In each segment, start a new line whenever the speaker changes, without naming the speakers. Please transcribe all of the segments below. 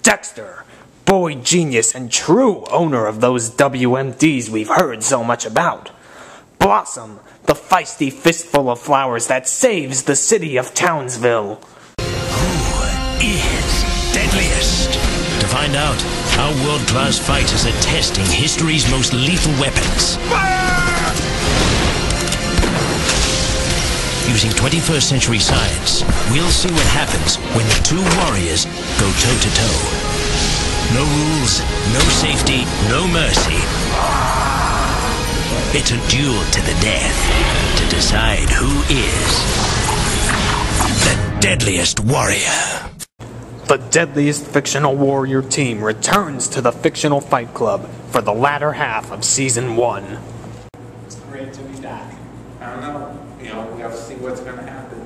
Dexter, boy genius and true owner of those WMDs we've heard so much about. Blossom, the feisty fistful of flowers that saves the city of Townsville.
Who is Deadliest? To find out, our world-class fighters are testing history's most lethal weapons. Using 21st century science, we'll see what happens when the two warriors go toe-to-toe. No rules, no safety, no mercy. It's a duel to the death to decide who is the deadliest warrior.
The Deadliest Fictional Warrior team returns to the Fictional Fight Club for the latter half of Season 1.
It's great to be back.
I don't know. We have to see what's going to happen.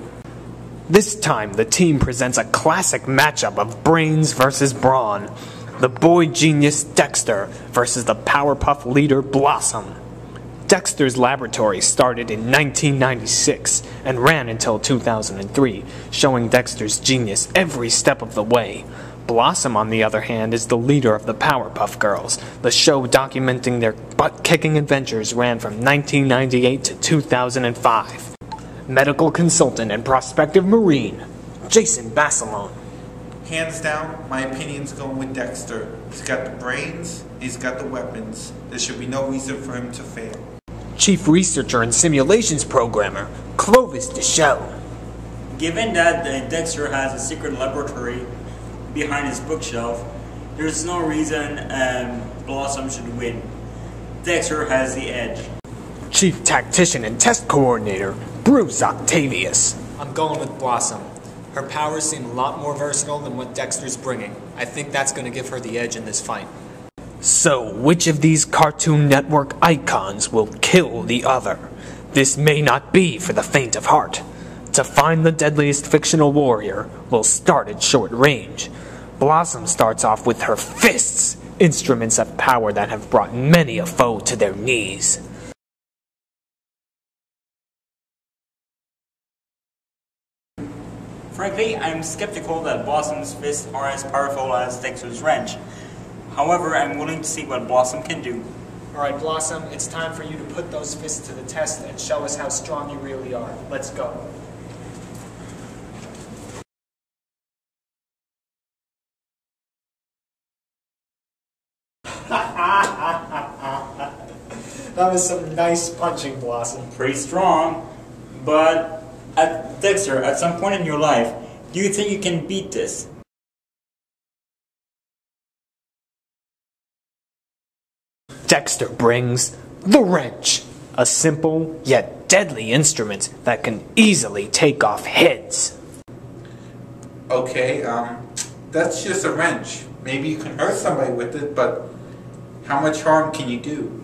This time, the team presents a classic matchup of brains versus brawn. The boy genius Dexter versus the Powerpuff leader Blossom. Dexter's laboratory started in 1996 and ran until 2003, showing Dexter's genius every step of the way. Blossom, on the other hand, is the leader of the Powerpuff Girls. The show documenting their butt-kicking adventures ran from 1998 to 2005. Medical consultant and prospective Marine, Jason Basilone.
Hands down, my opinion's going with Dexter. He's got the brains, he's got the weapons. There should be no reason for him to fail.
Chief researcher and simulations programmer, Clovis DesChelles.
Given that Dexter has a secret laboratory behind his bookshelf, there's no reason Blossom should win. Dexter has the edge.
Chief tactician and test coordinator, Bruce Octavius.
I'm going with Blossom. Her powers seem a lot more versatile than what Dexter's bringing. I think that's going to give her the edge in this fight.
So, which of these Cartoon Network icons will kill the other? This may not be for the faint of heart. To find the deadliest fictional warrior, we'll start at short range. Blossom starts off with her fists, instruments of power that have brought many a foe to their knees.
Frankly, I'm skeptical that Blossom's fists are as powerful as Dexter's wrench. However, I'm willing to see what Blossom can do.
Alright, Blossom, it's time for you to put those fists to the test and show us how strong you really are. Let's go. That was some nice punching, Blossom.
Pretty strong, but Dexter, at some point in your life, do you think you can beat this?
Dexter brings the wrench, a simple yet deadly instrument that can easily take off heads.
Okay, that's just a wrench. Maybe you can hurt somebody with it, but how much harm can you do?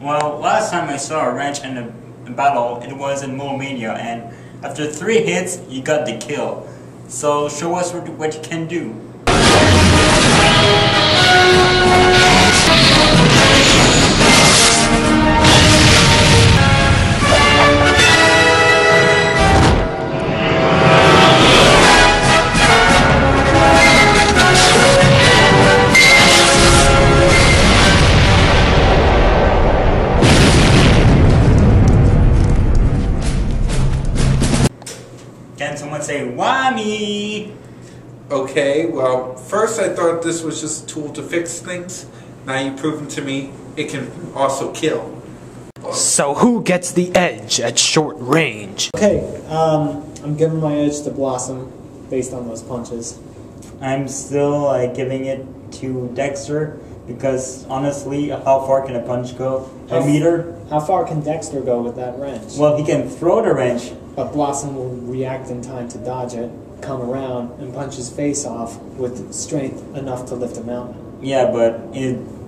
Well, last time I saw a wrench in a battle, it was in Mole Mania, and after 3 hits, you got the kill. So show us what you can do. Can someone say, "Why me?"
Okay, well, first I thought this was just a tool to fix things. Now you've proven to me it can also kill.
So who gets the edge at short range?
Okay, I'm giving my edge to Blossom based on those punches.
I'm still giving it to Dexter because honestly, how far can a punch go? A meter?
How far can Dexter go with that wrench?
Well, he can throw the wrench.
But Blossom will react in time to dodge it, come around, and punch his face off with strength enough to lift a mountain.
Yeah, but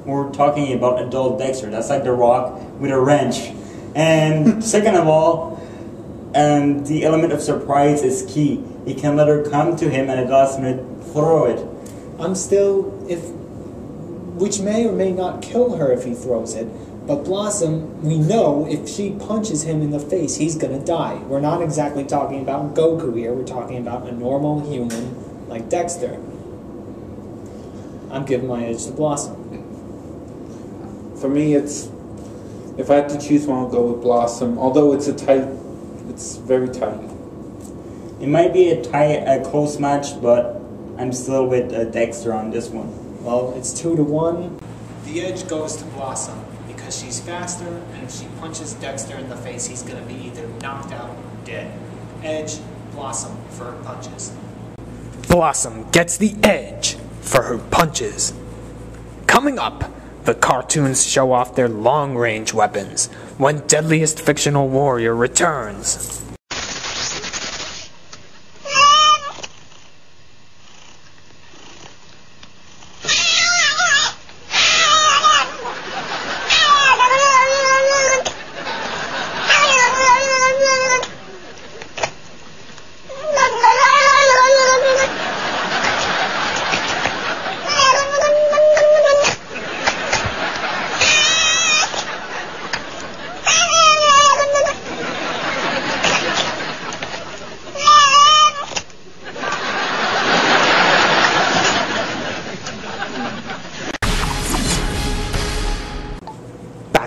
we're talking about adult Dexter. That's like The Rock with a wrench. And second of all, the element of surprise is key. He can let her come to him and at the last minute throw it.
Which may or may not kill her if he throws it. But Blossom, we know if she punches him in the face, he's gonna die. We're not exactly talking about Goku here. We're talking about a normal human like Dexter. I'm giving my edge to Blossom.
For me, if I have to choose one, I'll go with Blossom. Although it's very tight.
It might be a close match, but I'm still with Dexter on this one.
Well, it's 2-1. The edge goes to Blossom because she's faster, and if she punches Dexter in the face, he's going to be either knocked out or dead. Edge, Blossom for her punches.
Blossom gets the edge for her punches. Coming up, the cartoons show off their long-range weapons when Deadliest Fictional Warrior returns.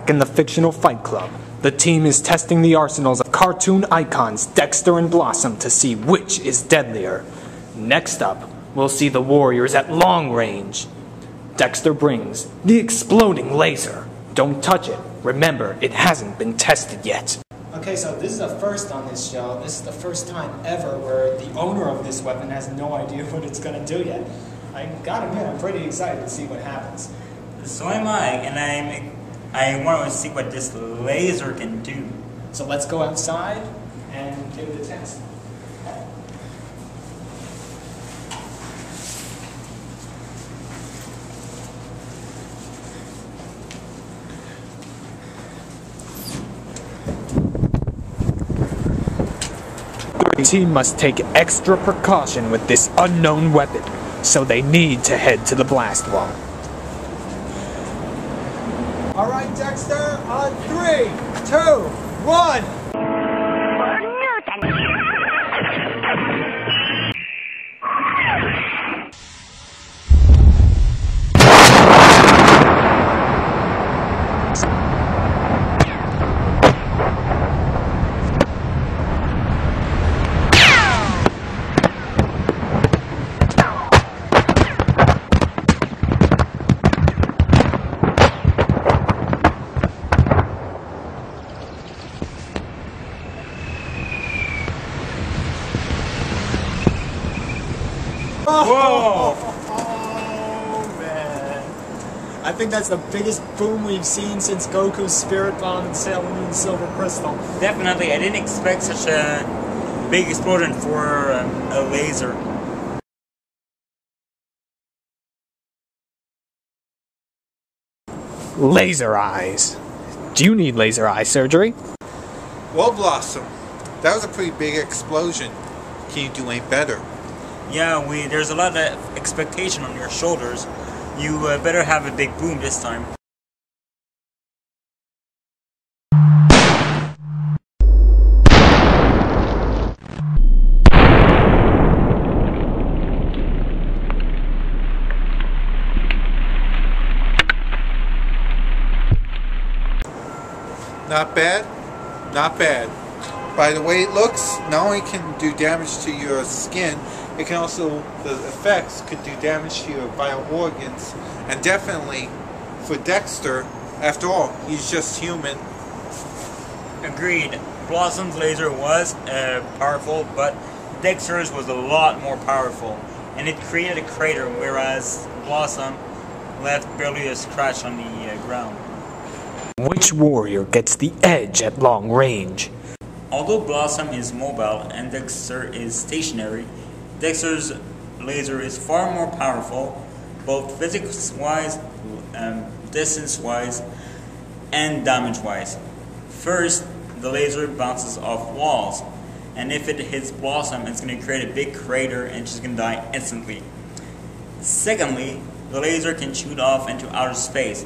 In the Fictional Fight Club, the team is testing the arsenals of cartoon icons Dexter and Blossom to see which is deadlier. Next up, we'll see the warriors at long range. Dexter brings the exploding laser. Don't touch it. Remember, it hasn't been tested yet.
Okay, so this is a first on this show. This is the first time ever where the owner of this weapon has no idea what it's going to do yet. I gotta admit, I'm pretty excited to see what happens.
So am I, and I want to see what this laser can do.
So let's go outside and give it a test.
The team must take extra precaution with this unknown weapon, so they need to head to the blast wall.
All right, Dexter, on 3, 2, 1.
Whoa!
Oh, man. I think that's the biggest boom we've seen since Goku's Spirit Bomb and Sailor Moon Silver Crystal.
Definitely, I didn't expect such a big explosion for a laser.
Laser eyes. Do you need laser eye surgery?
Well, Blossom, that was a pretty big explosion. Can you do any better?
Yeah, there's a lot of expectation on your shoulders. You better have a big boom this time.
Not bad? Not bad. By the way it looks, not only can do damage to your skin, it can also, the effects could do damage to your vital organs. And definitely, for Dexter, after all, he's just human.
Agreed. Blossom's laser was powerful, but Dexter's was a lot more powerful. And it created a crater, whereas Blossom left barely a scratch on the ground.
Which warrior gets the edge at long range?
Although Blossom is mobile and Dexter is stationary, Dexter's laser is far more powerful, both physics-wise, distance-wise, and damage-wise. First, the laser bounces off walls, and if it hits Blossom, it's going to create a big crater and she's going to die instantly. Secondly, the laser can shoot off into outer space,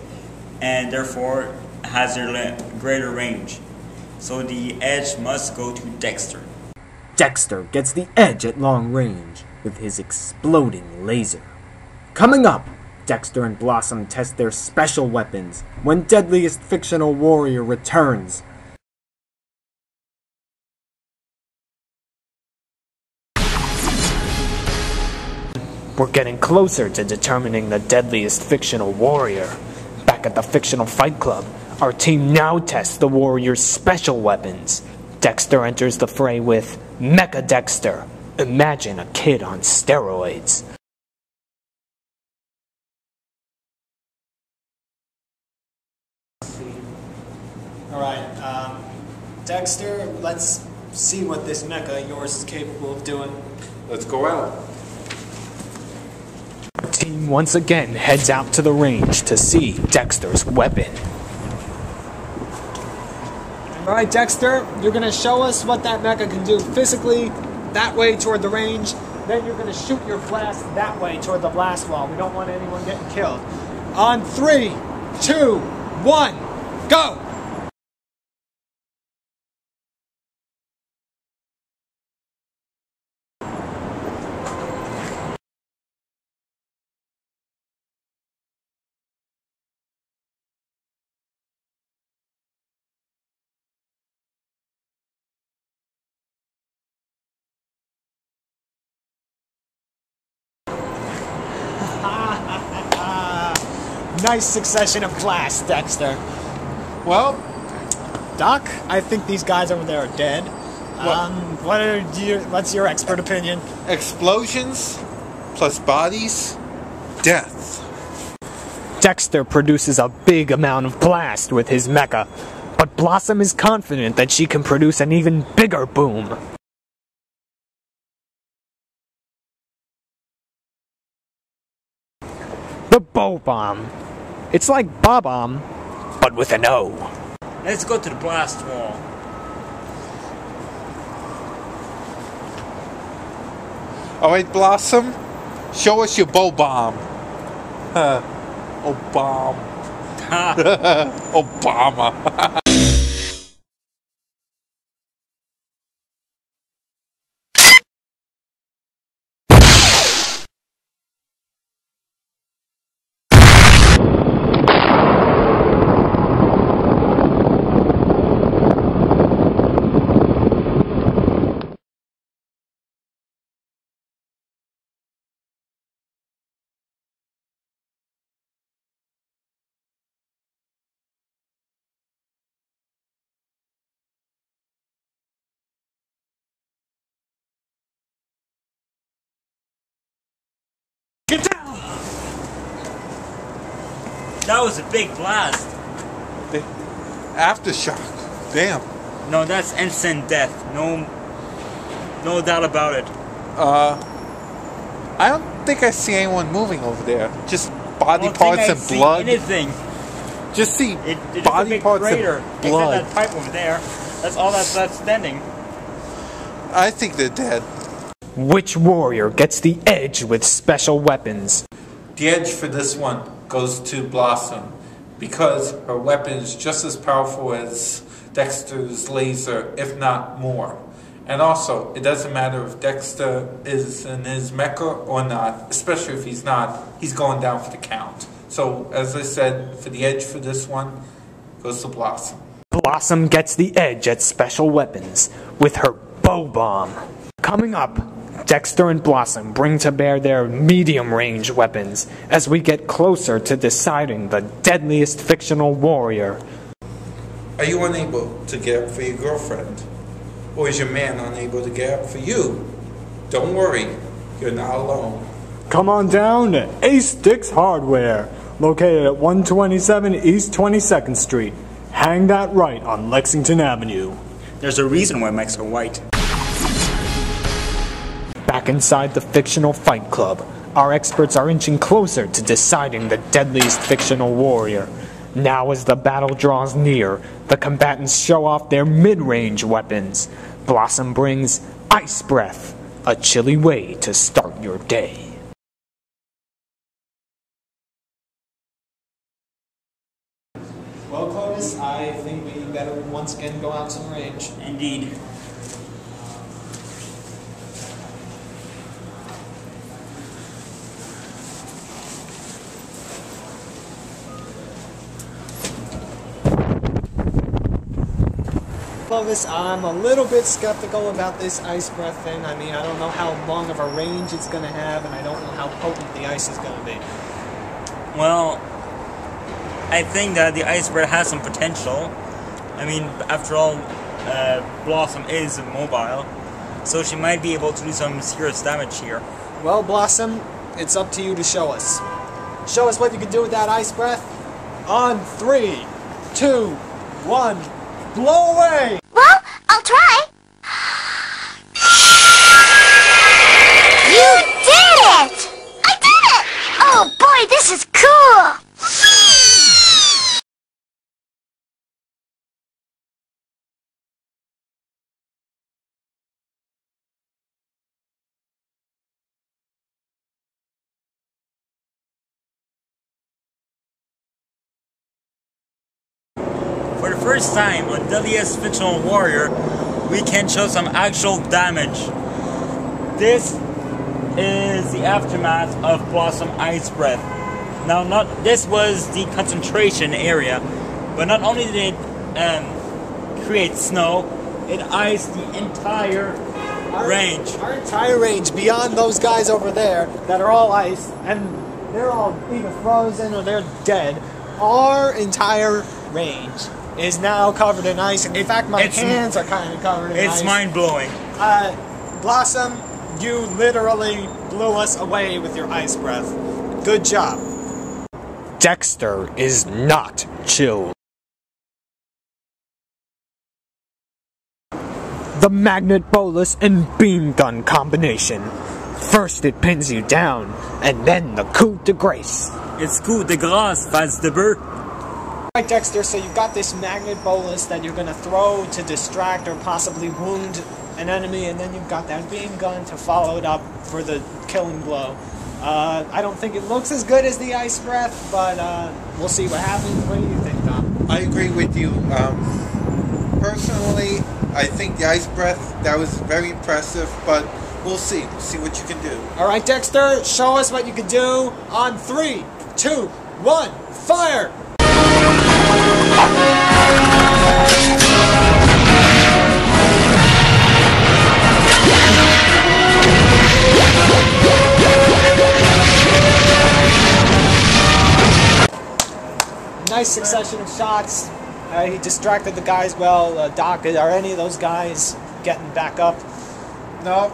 and therefore has a greater range. So the edge must go to Dexter.
Dexter gets the edge at long range with his exploding laser. Coming up, Dexter and Blossom test their special weapons when Deadliest Fictional Warrior returns. We're getting closer to determining the Deadliest Fictional Warrior. Back at the Fictional Fight Club, our team now tests the Warrior's special weapons. Dexter enters the fray with Mecha Dexter. Imagine a kid on steroids.
Alright, Dexter, let's see what this mecha of yours is capable of doing.
Let's go out.
Our team once again heads out to the range to see Dexter's weapon.
Alright, Dexter, you're going to show us what that mecha can do physically, that way toward the range. Then you're going to shoot your blast that way toward the blast wall. We don't want anyone getting killed. On 3, 2, 1, go! Nice succession of blasts, Dexter.
Well,
Doc, I think these guys over there are dead. What's your expert opinion?
explosions plus bodies, death.
Dexter produces a big amount of blast with his mecha, but Blossom is confident that she can produce an even bigger boom. The Bow Bomb. It's like Bob-omb, but with an O.
Let's go to the blast wall.
Alright, Blossom, show us your bow bomb. Obama. Obama.
Get down! That was a big blast.
Aftershock. Damn.
No, that's instant death. No doubt about it.
I don't think I see anyone moving over there. Just body
I don't
parts
think I
and
see
blood.
anything.
Just see
It's
body
a big
parts
crater.
and blood.
Except that pipe over there. That's all that's standing.
I think they're dead.
Which warrior gets the edge with special weapons?
The edge for this one goes to Blossom because her weapon is just as powerful as Dexter's laser, if not more. And also, it doesn't matter if Dexter is in his mecha or not, especially if he's not, he's going down for the count. So, as I said, for the edge for this one, goes to Blossom.
Blossom gets the edge at special weapons with her Bow Bomb. Coming up, Dexter and Blossom bring to bear their medium-range weapons as we get closer to deciding the deadliest fictional warrior.
Are you unable to get up for your girlfriend? Or is your man unable to get up for you? Don't worry, you're not alone.
Come on down to Ace Sticks Hardware, located at 127 East 22nd Street. Hang that right on Lexington Avenue.
There's a reason why mics are white.
Back inside the Fictional Fight Club, our experts are inching closer to deciding the deadliest fictional warrior. Now as the battle draws near, the combatants show off their mid-range weapons. Blossom brings Ice Breath, a chilly way to start your day.
Well, Clovis, I think we better once again go out to the range.
Indeed.
Clovis, I'm a little bit skeptical about this ice breath thing. I mean, I don't know how long of a range it's going to have, and I don't know how potent the ice is going to be.
Well, I think that the ice breath has some potential. I mean, after all, Blossom is mobile, so she might be able to do some serious damage here.
Well, Blossom, it's up to you to show us. Show us what you can do with that ice breath. On 3, 2, 1, blow away!
Well, I'll try. You did it! I did it! Oh boy, this is cool!
For the first time on Deadliest Fictional Warrior, we can show some actual damage. This is the aftermath of Blossom Ice Breath. Now, this was the concentration area, but not only did it create snow, it iced the entire range.
Our entire range, beyond those guys over there that are all ice, and they're all either frozen or they're dead. Our entire range is now covered in ice. In fact, my hands are kind of covered in ice.
It's mind-blowing.
Blossom, you literally blew us away with your ice breath. Good job.
Dexter is not chill. The magnet bolus and beam gun combination. First it pins you down, and then the coup de grace.
It's coup de grace, face de beurre.
Alright, Dexter, so you've got this magnet bolus that you're going to throw to distract or possibly wound an enemy, and then you've got that beam gun to follow it up for the killing blow. I don't think it looks as good as the ice breath, but we'll see what happens. What do you think, Tom?
I agree with you. Personally, I think the ice breath, that was very impressive, but we'll see. We'll see what you can do.
Alright, Dexter, show us what you can do on 3, 2, 1, fire! Nice succession of shots. He distracted the guys well. Doc, are any of those guys getting back up?
No,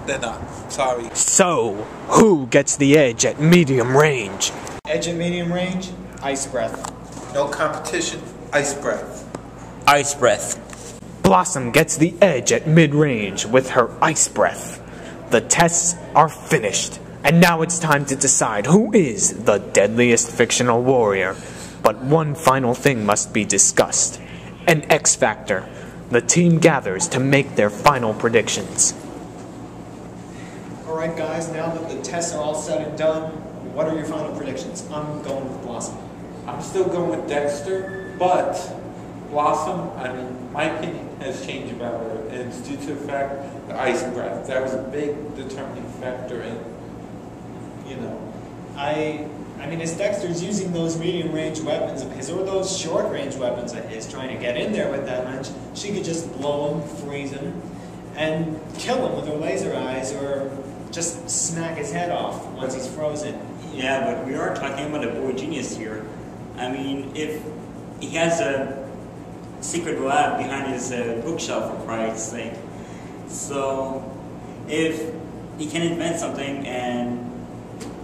they're not. Sorry.
So, who gets the edge at medium range?
Edge at medium range, ice breath.
No competition, ice breath.
Ice breath.
Blossom gets the edge at mid-range with her ice breath. The tests are finished, and now it's time to decide who is the deadliest fictional warrior. But one final thing must be discussed. An X Factor. The team gathers to make their final predictions.
Alright guys, now that the tests are all said and done, what are your final predictions? I'm going with Blossom.
I'm still going with Dexter, but Blossom, I mean, my opinion has changed about her, and it's due to the fact the ice breath. That was a big determining factor in, you know.
I mean, as Dexter's using those medium-range weapons of his, or those short-range weapons of his, trying to get in there with that wrench, she could just blow him, freeze him, and kill him with her laser eyes, or just smack his head off once he's frozen.
Yeah, but we are talking about a boy genius here. I mean, if he has a secret lab behind his bookshelf, for Christ's sake. So, if he can invent something, and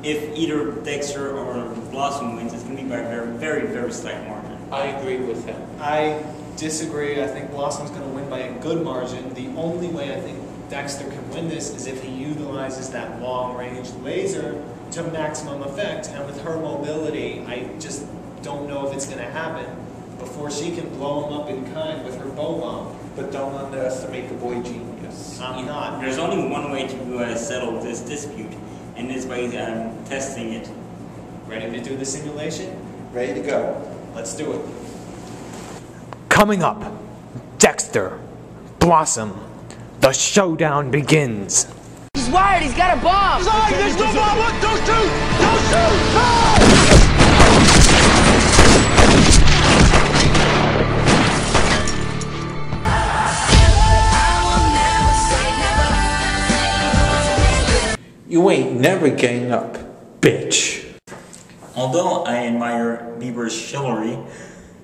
if either Dexter or Blossom wins, it's going to be by a very, very, very slight margin.
I agree with him.
I disagree. I think Blossom's going to win by a good margin. The only way I think Dexter can win this is if he utilizes that long-range laser to maximum effect. And with her mobility, I just don't know if it's going to happen before she can blow him up in kind with her bow bomb.
But don't underestimate the boy genius.
I'm not.
There's only one way to settle this dispute, and it's by testing it.
Ready to do the simulation?
Ready to go.
Let's do it.
Coming up, Dexter, Blossom, the showdown begins.
He's wired, he's got a bomb!
There's no bomb! What? Don't shoot! Don't shoot! No!
You ain't never getting up, bitch.
Although I admire Bieber's chivalry,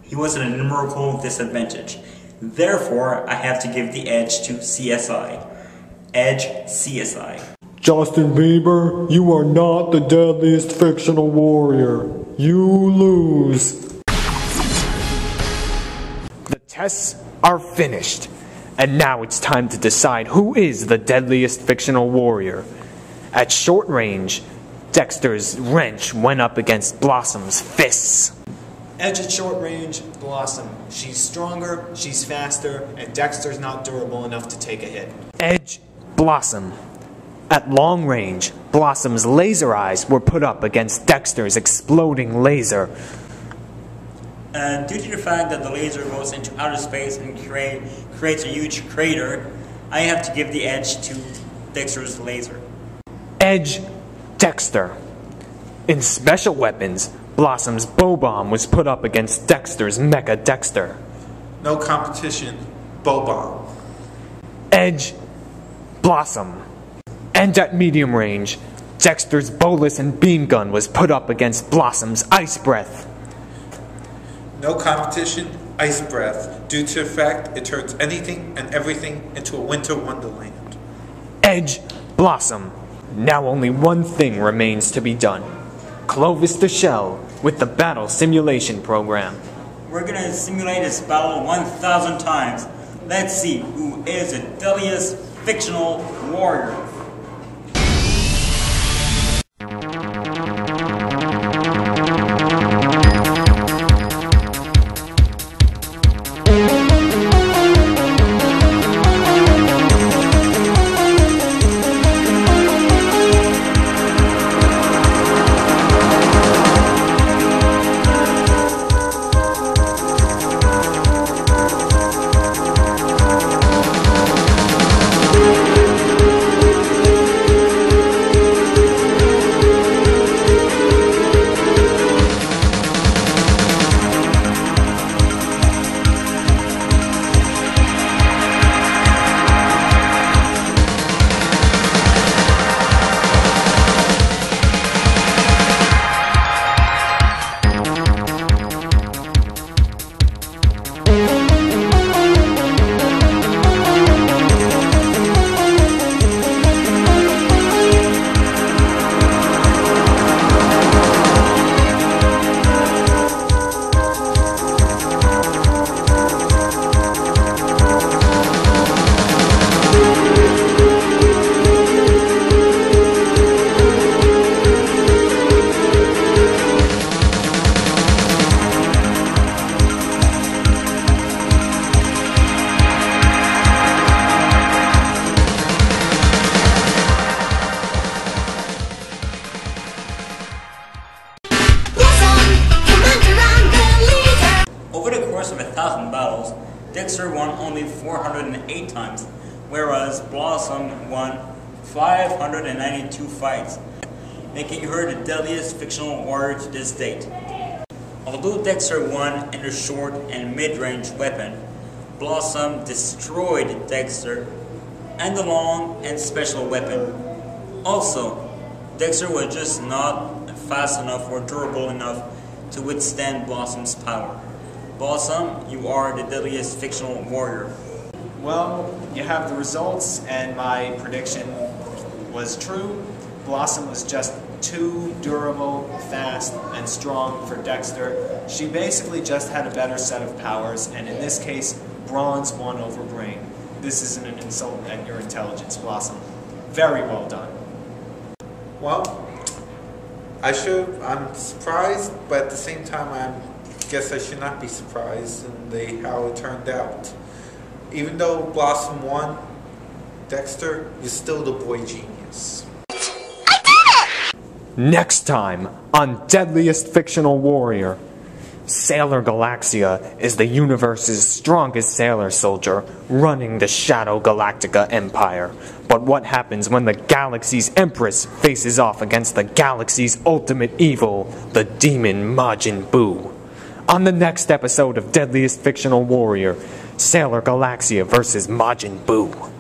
he was at a numerical disadvantage. Therefore, I have to give the edge to CSI. Edge CSI.
Justin Bieber, you are not the deadliest fictional warrior. You lose.
The tests are finished, and now it's time to decide who is the deadliest fictional warrior. At short range, Dexter's wrench went up against Blossom's fists.
Edge at short range, Blossom. She's stronger, she's faster, and Dexter's not durable enough to take a hit.
Edge, Blossom. At long range, Blossom's laser eyes were put up against Dexter's exploding laser.
And due to the fact that the laser goes into outer space and creates a huge crater, I have to give the edge to Dexter's laser.
Edge, Dexter. In special weapons, Blossom's bow bomb was put up against Dexter's Mecha Dexter.
No competition, bow bomb.
Edge, Blossom. And at medium range, Dexter's bolus and beam gun was put up against Blossom's ice breath.
No competition, ice breath, due to the fact it turns anything and everything into a winter wonderland.
Edge, Blossom. Now only one thing remains to be done. Clovis DesChelles with the battle simulation program.
We're gonna simulate this battle 1,000 times. Let's see who is the deadliest fictional warrior. Dexter won only 408 times, whereas Blossom won 592 fights, making her the deadliest fictional warrior to this date. Although Dexter won in the short and mid-range weapon, Blossom destroyed Dexter and the long and special weapon. Also, Dexter was just not fast enough or durable enough to withstand Blossom's power. Blossom, you are the deadliest fictional warrior.
Well, you have the results, and my prediction was true. Blossom was just too durable, fast, and strong for Dexter. She basically just had a better set of powers, and in this case, bronze won over brain. This isn't an insult at your intelligence, Blossom. Very well done.
Well, I'm surprised, but at the same time, I guess I should not be surprised in how it turned out. Even though Blossom won, Dexter is still the boy genius.
Next time on Deadliest Fictional Warrior, Sailor Galaxia is the universe's strongest sailor soldier running the Shadow Galactica Empire. But what happens when the galaxy's empress faces off against the galaxy's ultimate evil, the demon Majin Buu? On the next episode of Deadliest Fictional Warrior, Sailor Galaxia vs. Majin Buu.